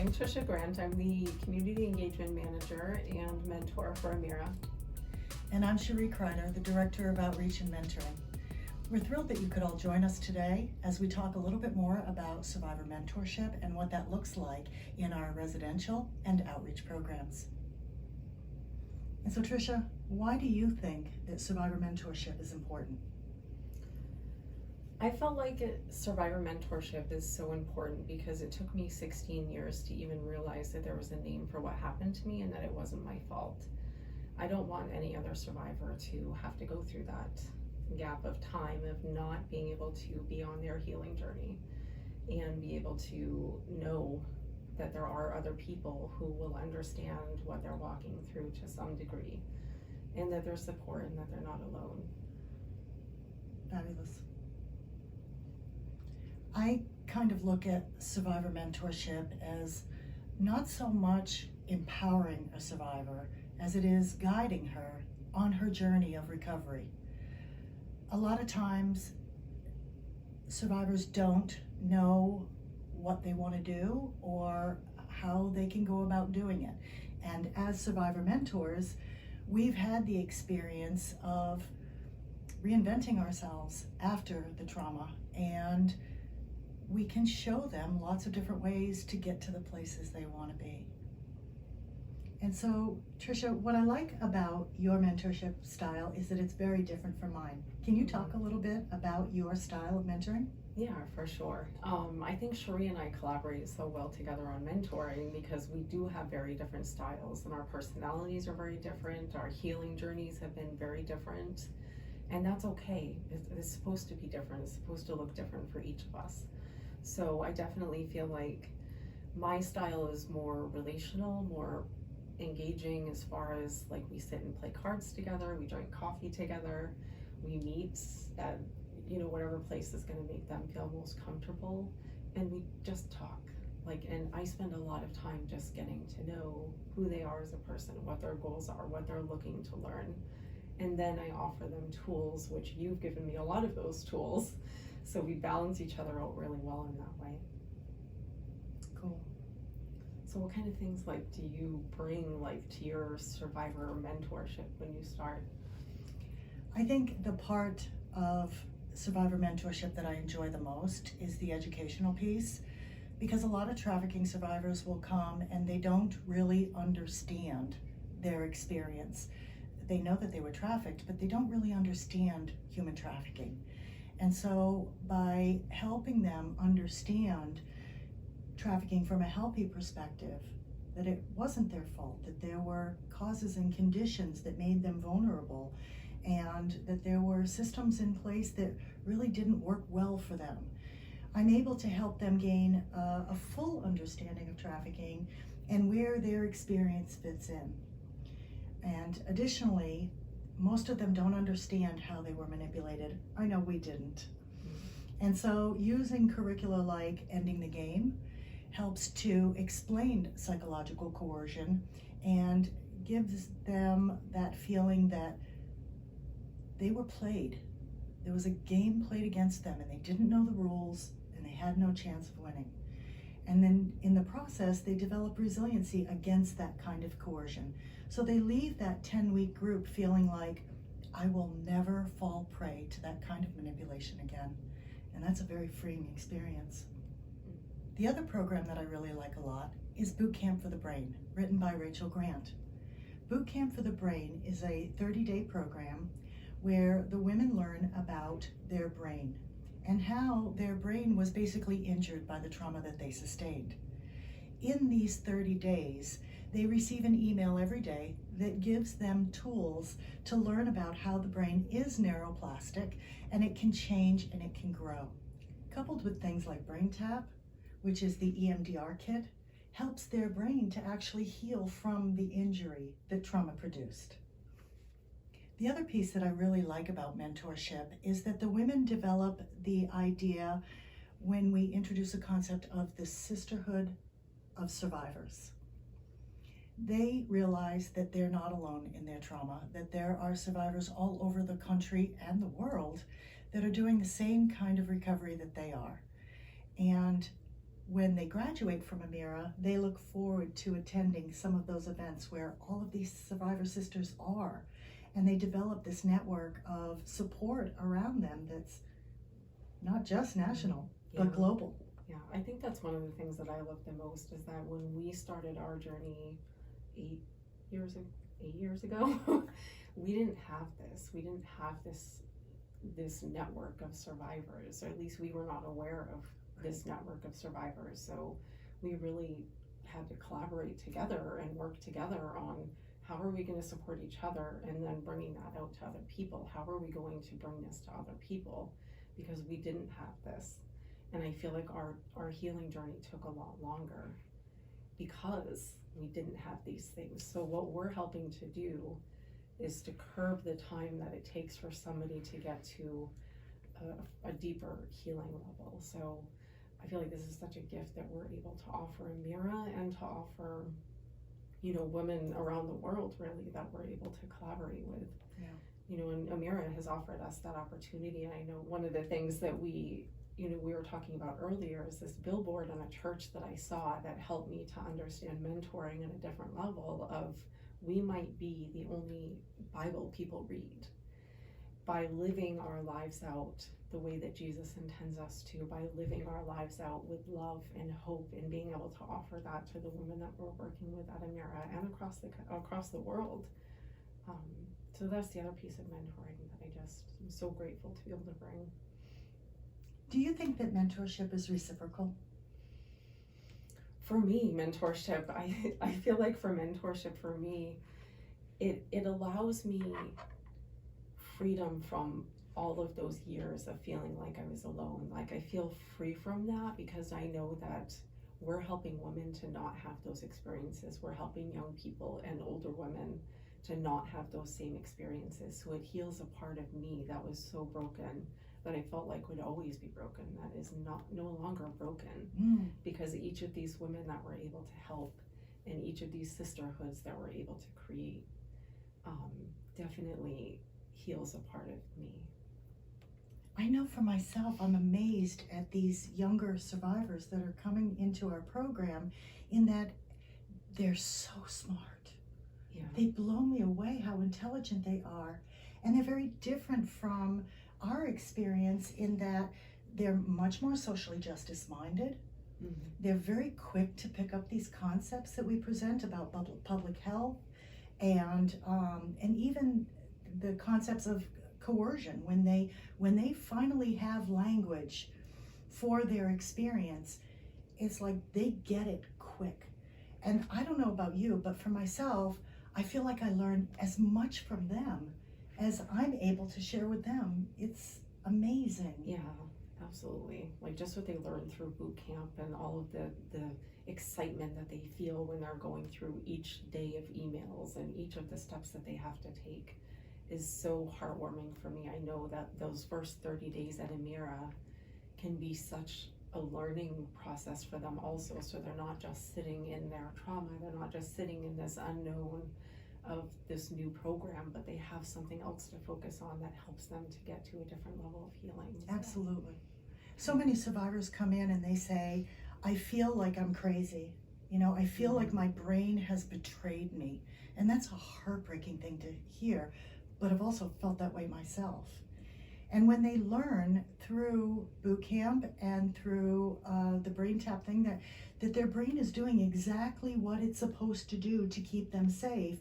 I'm Tricia Grant. I'm the Community Engagement Manager and Mentor for Amira. And I'm Cheri Kreider, the Director of Outreach and Mentoring. We're thrilled that you could all join us today as we talk a little bit more about survivor mentorship and what that looks like in our residential and outreach programs. And so Tricia, why do you think that survivor mentorship is important? I felt like survivor mentorship is so important because it took me 16 years to even realize that there was a name for what happened to me and that it wasn't my fault. I don't want any other survivor to have to go through that gap of time of not being able to be on their healing journey and be able to know that there are other people who will understand what they're walking through to some degree and that there's support and that they're not alone. Fabulous. I kind of look at survivor mentorship as not so much empowering a survivor as it is guiding her on her journey of recovery. A lot of times survivors don't know what they want to do or how they can go about doing it. And as survivor mentors, we've had the experience of reinventing ourselves after the trauma, and we can show them lots of different ways to get to the places they want to be. And so, Tricia, what I like about your mentorship style is that it's very different from mine. Can you talk a little bit about your style of mentoring? Yeah, for sure. I think Cheri and I collaborate so well together on mentoring because we do have very different styles and our personalities are very different. Our healing journeys have been very different, and that's okay. It's supposed to be different. It's supposed to look different for each of us. So I definitely feel like my style is more relational, more engaging as far as like we sit and play cards together, we drink coffee together, we meet at whatever place is going to make them feel most comfortable, and we just talk. And I spend a lot of time just getting to know who they are as a person, what their goals are, what they're looking to learn, and then I offer them tools, which you've given me a lot of those tools. So we balance each other out really well in that way. Cool. So what kind of things do you bring to your survivor mentorship when you start? I think the part of survivor mentorship that I enjoy the most is the educational piece, because a lot of trafficking survivors will come and they don't really understand their experience. They know that they were trafficked, but they don't really understand human trafficking. And so by helping them understand trafficking from a healthy perspective, that it wasn't their fault, that there were causes and conditions that made them vulnerable, and that there were systems in place that really didn't work well for them, I'm able to help them gain a full understanding of trafficking and where their experience fits in. And additionally, most of them don't understand how they were manipulated. I know we didn't. And so using curricula like Ending the Game helps to explain psychological coercion and gives them that feeling that they were played. There was a game played against them and they didn't know the rules and they had no chance of winning. And then in the process, they develop resiliency against that kind of coercion. So they leave that 10-week group feeling like, I will never fall prey to that kind of manipulation again. And that's a very freeing experience. The other program that I really like a lot is Boot Camp for the Brain, written by Rachel Grant. Boot Camp for the Brain is a 30-day program where the women learn about their brain and how their brain was basically injured by the trauma that they sustained. In these 30 days, they receive an email every day that gives them tools to learn about how the brain is neuroplastic and it can change and it can grow. Coupled with things like Brain Tap, which is the EMDR kit, helps their brain to actually heal from the injury that trauma produced. The other piece that I really like about mentorship is that the women develop the idea when we introduce a concept of the sisterhood of survivors. They realize that they're not alone in their trauma, that there are survivors all over the country and the world that are doing the same kind of recovery that they are. And when they graduate from Amira, they look forward to attending some of those events where all of these survivor sisters are. And they develop this network of support around them that's not just national, but global. Yeah, I think that's one of the things that I love the most is that when we started our journey 8 years ago, we didn't have this. We didn't have this network of survivors, or at least we were not aware of this network of survivors. So we really had to collaborate together and work together on how are we going to support each other, and then bringing that out to other people. How are we going to bring this to other people? Because we didn't have this. And I feel like our healing journey took a lot longer because we didn't have these things. So what we're helping to do is to curb the time that it takes for somebody to get to a deeper healing level. So I feel like this is such a gift that we're able to offer Amira and to offer, women around the world, really, that we're able to collaborate with. Yeah. And Amira has offered us that opportunity. And I know one of the things that we were talking about earlier is this billboard on a church that I saw that helped me to understand mentoring at a different level of, we might be the only Bible people read. By living our lives out the way that Jesus intends us to, by living our lives out with love and hope, and being able to offer that to the women that we're working with at Amira and across the world. So that's the other piece of mentoring that I just am so grateful to be able to bring. Do you think that mentorship is reciprocal? For me, mentorship, I feel like for mentorship, for me, it allows me freedom from all of those years of feeling like I was alone. Like, I feel free from that because I know that we're helping women to not have those experiences. We're helping young people and older women to not have those same experiences. So it heals a part of me that was so broken, that I felt like would always be broken, that is no longer broken. Because each of these women that we're able to help, and each of these sisterhoods that we're able to create, definitely heals a part of me. I know for myself, I'm amazed at these younger survivors that are coming into our program, in that they're so smart. Yeah. They blow me away how intelligent they are. And they're very different from our experience in that they're much more socially justice minded. Mm-hmm. They're very quick to pick up these concepts that we present about public health, and even the concepts of coercion. When they finally have language for their experience, it's like they get it quick. And I don't know about you, but for myself, I feel like I learn as much from them as I'm able to share with them. It's amazing. Yeah, absolutely. Like, just what they learn through boot camp and all of the excitement that they feel when they're going through each day of emails and each of the steps that they have to take is so heartwarming for me. I know that those first 30 days at Amira can be such a learning process for them also. So they're not just sitting in their trauma, they're not just sitting in this unknown of this new program, but they have something else to focus on that helps them to get to a different level of healing. Absolutely. So many survivors come in and they say, I feel like I'm crazy. I feel like my brain has betrayed me. And that's a heartbreaking thing to hear, but I've also felt that way myself. And when they learn through boot camp and through the brain tap thing that their brain is doing exactly what it's supposed to do to keep them safe,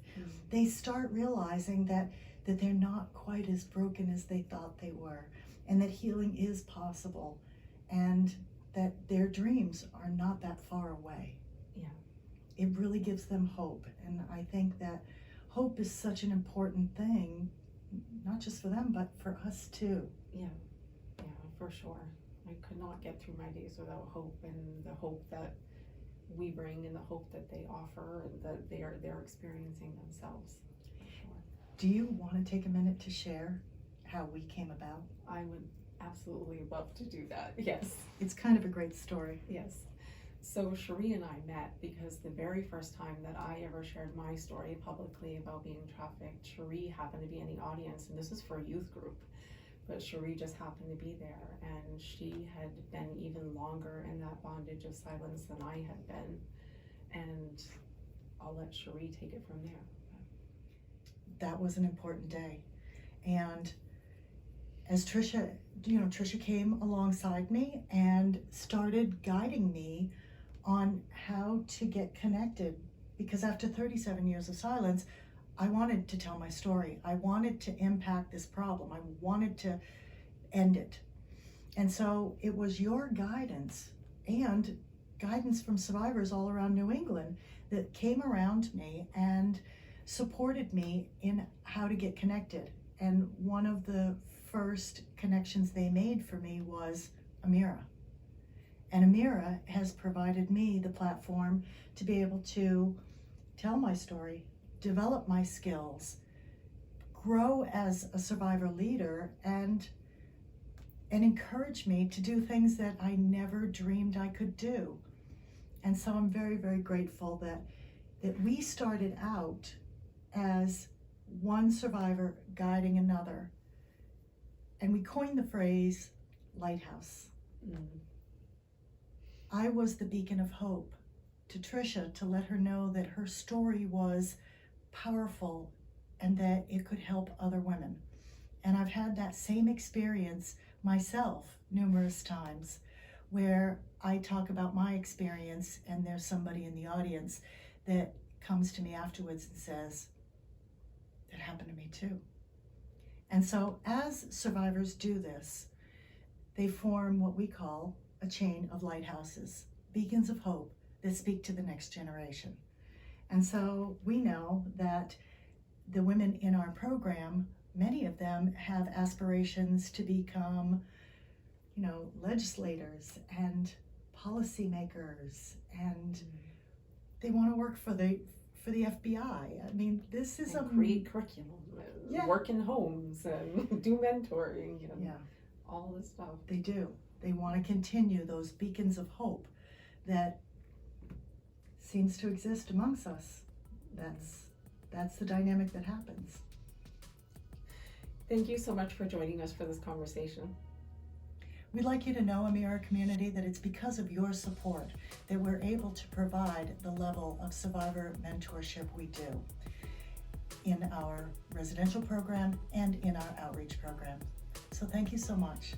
they start realizing that they're not quite as broken as they thought they were, and that healing is possible, and that their dreams are not that far away. Yeah. It really gives them hope. And I think that hope is such an important thing, not just for them, but for us too. Yeah, for sure. I could not get through my days without hope, and the hope that we bring and the hope that they offer and that they're experiencing themselves. For sure. Do you want to take a minute to share how we came about? I would absolutely love to do that, yes. It's kind of a great story. Yes. So Cheri and I met because the very first time that I ever shared my story publicly about being trafficked, Cheri happened to be in the audience, and this was for a youth group. but Cheri just happened to be there, and she had been even longer in that bondage of silence than I had been. And I'll let Cheri take it from there. That was an important day. And as Tricia, Tricia came alongside me and started guiding me on how to get connected. Because after 37 years of silence, I wanted to tell my story. I wanted to impact this problem. I wanted to end it. And so it was your guidance and guidance from survivors all around New England that came around me and supported me in how to get connected. And one of the first connections they made for me was Amira. And Amira has provided me the platform to be able to tell my story, develop my skills, grow as a survivor leader, and encourage me to do things that I never dreamed I could do. And so I'm very, very grateful that we started out as one survivor guiding another. And we coined the phrase Lighthouse. I was the beacon of hope to Tricia to let her know that her story was powerful and that it could help other women. And I've had that same experience myself numerous times where I talk about my experience and there's somebody in the audience that comes to me afterwards and says, that happened to me too. And so as survivors do this, they form what we call a chain of lighthouses, beacons of hope that speak to the next generation. And so we know that the women in our program, many of them have aspirations to become, legislators and policymakers, and they want to work for the FBI. I mean, this is create curriculum, work in homes, and do mentoring, all this stuff. They do. They want to continue those beacons of hope that seems to exist amongst us. That's the dynamic that happens. Thank you so much for joining us for this conversation. We'd like you to know, Amira community, that it's because of your support that we're able to provide the level of survivor mentorship we do in our residential program and in our outreach program. So thank you so much.